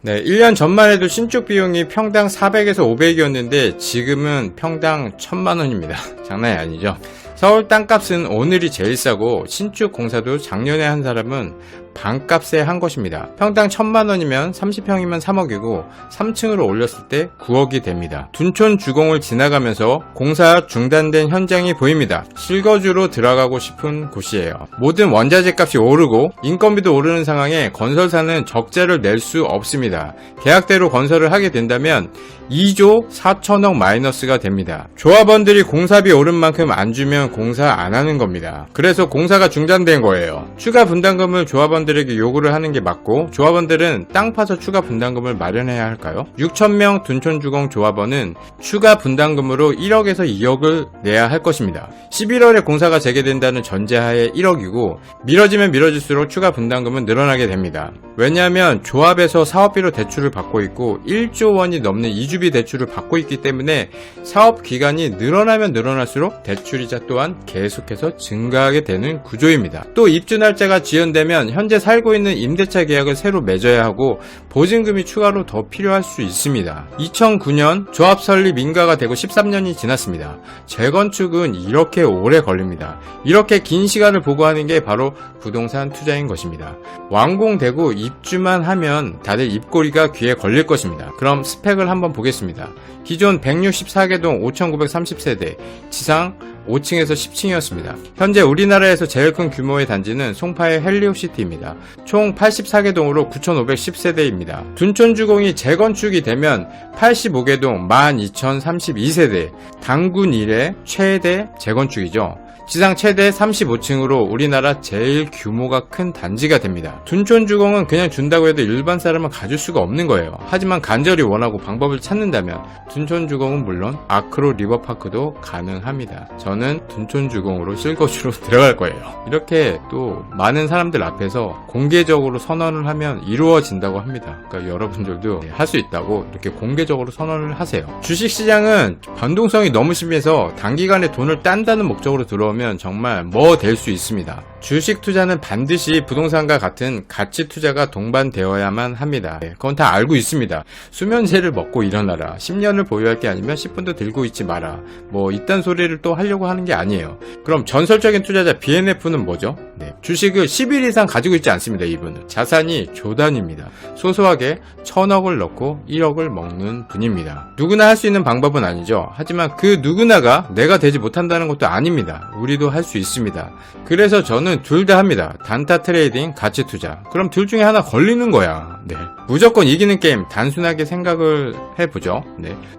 네, 1년 전만 해도 신축 비용이 평당 400에서 500이었는데 지금은 평당 1000만원입니다. 장난이 아니죠. 서울 땅값은 오늘이 제일 싸고 신축 공사도 작년에 한 사람은 반값에 한 것입니다. 평당 1000만원이면 30평이면 3억이고 3층으로 올렸을 때 9억이 됩니다. 둔촌 주공을 지나가면서 공사 중단된 현장이 보입니다. 실거주로 들어가고 싶은 곳이에요. 모든 원자재 값이 오르고 인건비도 오르는 상황에 건설사는 적자를 낼 수 없습니다. 계약대로 건설을 하게 된다면 2조 4천억 마이너스가 됩니다. 조합원들이 공사비 오른 만큼 안 주면 공사 안 하는 겁니다. 그래서 공사가 중단된 거예요. 추가 분담금을 조합원들에게 요구를 하는 게 맞고, 조합원들은 땅 파서 추가 분담금을 마련해야 할까요? 6,000명 둔촌주공 조합원은 추가 분담금으로 1억에서 2억을 내야 할 것입니다. 11월에 공사가 재개된다는 전제하에 1억이고 미뤄지면 미뤄질수록 추가 분담금은 늘어나게 됩니다. 왜냐하면 조합에서 사업비로 대출을 받고 있고 1조 원이 넘는 이주비 대출을 받고 있기 때문에 사업 기간이 늘어나면 늘어날수록 대출이자 또한 계속해서 증가하게 되는 구조입니다. 또 입주 날짜가 지연되면 현재 살고 있는 임대차 계약을 새로 맺어야 하고 보증금이 추가로 더 필요할 수 있습니다. 2009년 조합 설립 인가가 되고 13년이 지났습니다. 재건축은 이렇게 오래 걸립니다. 이렇게 긴 시간을 보고 하는 게 바로 부동산 투자인 것입니다. 완공되고 입주만 하면 다들 입꼬리가 귀에 걸릴 것입니다. 그럼 스펙을 한번 보겠습니다. 기존 164개동 5,930세대, 지상 5층에서 10층이었습니다. 현재 우리나라에서 제일 큰 규모의 단지는 송파의 헬리오시티입니다. 총 84개동으로 9,510세대입니다. 둔촌주공이 재건축이 되면 85개동 12,032세대, 단군 이래 최대 재건축이죠. 지상 최대 35층으로 우리나라 제일 규모가 큰 단지가 됩니다. 둔촌주공은 그냥 준다고 해도 일반 사람은 가질 수가 없는 거예요. 하지만 간절히 원하고 방법을 찾는다면 둔촌주공은 물론 아크로 리버파크도 가능합니다. 저는 둔촌주공으로 실거주로 들어갈 거예요. 이렇게 또 많은 사람들 앞에서 공개적으로 선언을 하면 이루어진다고 합니다. 그러니까 여러분들도 할 수 있다고 이렇게 공개적으로 선언을 하세요. 주식시장은 변동성이 너무 심해서 단기간에 돈을 딴다는 목적으로 들어오면 정말 뭐 될 수 있습니다. 주식 투자는 반드시 부동산과 같은 가치 투자가 동반되어야만 합니다. 그건 다 알고 있습니다. 수면제를 먹고 일어나라. 10년을 보유할 게 아니면 10분도 들고 있지 마라. 뭐 이딴 소리를 또 하려고 하는 게 아니에요. 그럼 전설적인 투자자 BNF는 뭐죠? 주식을 10일 이상 가지고 있지 않습니다. 이분은 자산이 조단입니다. 소소하게 1000억을 넣고 1억을 먹는 분입니다. 누구나 할 수 있는 방법은 아니죠. 하지만 그 누구나가 내가 되지 못한다는 것도 아닙니다. 우리도 할 수 있습니다. 그래서 저는 둘 다 합니다. 단타 트레이딩, 가치 투자. 그럼 둘 중에 하나 걸리는 거야. 무조건 이기는 게임 단순하게 생각을 해보죠.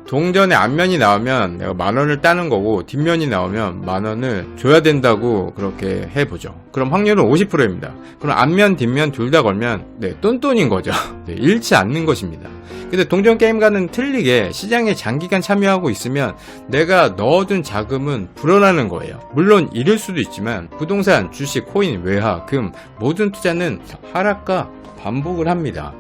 동전의 앞면이 나오면 내가 10,000원을 따는 거고 뒷면이 나오면 10,000원을 줘야 된다고 그렇게 해보죠. 그럼 확률은 50%입니다. 그럼 앞면 뒷면 둘 다 걸면 똔똔인 거죠. 잃지 않는 것입니다. 근데 동전 게임과는 틀리게 시장에 장기간 참여하고 있으면 내가 넣어둔 자금은 불어나는 거예요. 물론 잃을 수도 있지만 부동산, 주식, 코인, 외화, 금 모든 투자는 하락과 반복을 합니다.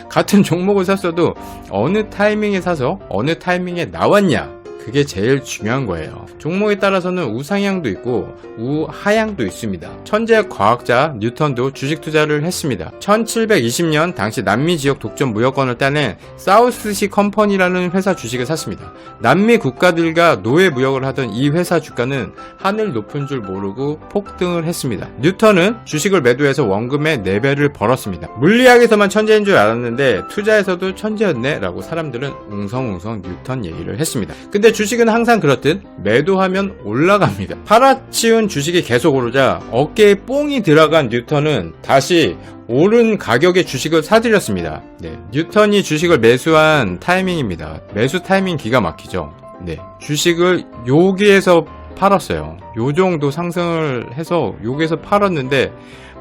같은 종목을 샀어도 어느 타이밍에 사서 어느 타이밍에 나왔냐, 그게 제일 중요한 거예요. 종목에 따라서는 우상향도 있고 우하향도 있습니다. 천재 과학자 뉴턴도 주식 투자를 했습니다. 1720년 당시 남미 지역 독점 무역권을 따낸 사우스시 컴퍼니라는 회사 주식을 샀습니다. 남미 국가들과 노예 무역을 하던 이 회사 주가는 하늘 높은 줄 모르고 폭등을 했습니다. 뉴턴은 주식을 매도해서 원금의 4배를 벌었습니다. 물리학에서만 천재인 줄 알았는데 투자에서도 천재였네 라고 사람들은 웅성웅성 뉴턴 얘기를 했습니다. 근데 주식은 항상 그렇듯 매도하면 올라갑니다. 팔아치운 주식이 계속 오르자 어깨에 뽕이 들어간 뉴턴은 다시 오른 가격의 주식을 사들였습니다. 뉴턴이 주식을 매수한 타이밍입니다. 매수 타이밍 기가 막히죠. 주식을 여기에서 팔았어요. 요 정도 상승을 해서 여기에서 팔았는데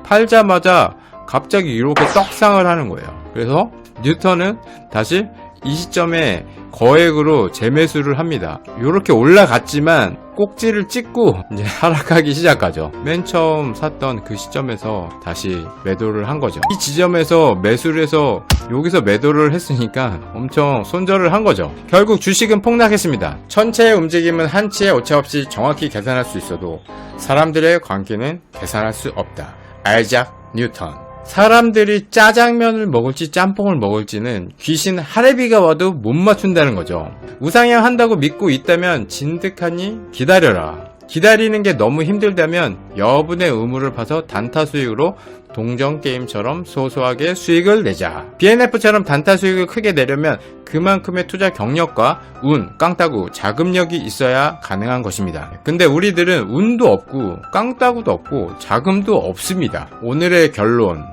팔자마자 갑자기 이렇게 떡상을 하는 거예요. 그래서 뉴턴은 다시 이 시점에 거액으로 재매수를 합니다. 이렇게 올라갔지만 꼭지를 찍고 이제 하락하기 시작하죠. 맨 처음 샀던 그 시점에서 다시 매도를 한 거죠. 이 지점에서 매수를 해서 여기서 매도를 했으니까 엄청 손절을 한 거죠. 결국 주식은 폭락했습니다. 천체의 움직임은 한치의 오차 없이 정확히 계산할 수 있어도 사람들의 관계는 계산할 수 없다. 아이작 뉴턴. 사람들이 짜장면을 먹을지 짬뽕을 먹을지는 귀신 하레비가 와도 못 맞춘다는 거죠. 우상향 한다고 믿고 있다면 진득하니 기다려라. 기다리는 게 너무 힘들다면 여분의 의무를 파서 단타 수익으로 동전게임처럼 소소하게 수익을 내자. BNF처럼 단타 수익을 크게 내려면 그만큼의 투자 경력과 운, 깡따구, 자금력이 있어야 가능한 것입니다. 근데 우리들은 운도 없고 깡따구도 없고 자금도 없습니다. 오늘의 결론,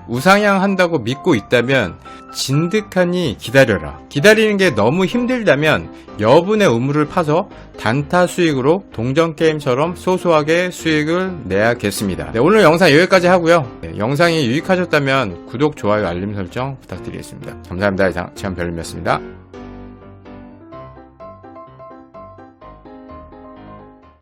우상향 한다고 믿고 있다면 진득하니 기다려라. 기다리는 게 너무 힘들다면 여분의 의무를 파서 단타 수익으로 동전게임처럼 소소하게 수익을 내야겠습니다. 오늘 영상 여기까지 하고요. 영상이 유익하셨다면 구독, 좋아요, 알림 설정 부탁드리겠습니다. 감사합니다. 이상 최한별님이었습니다.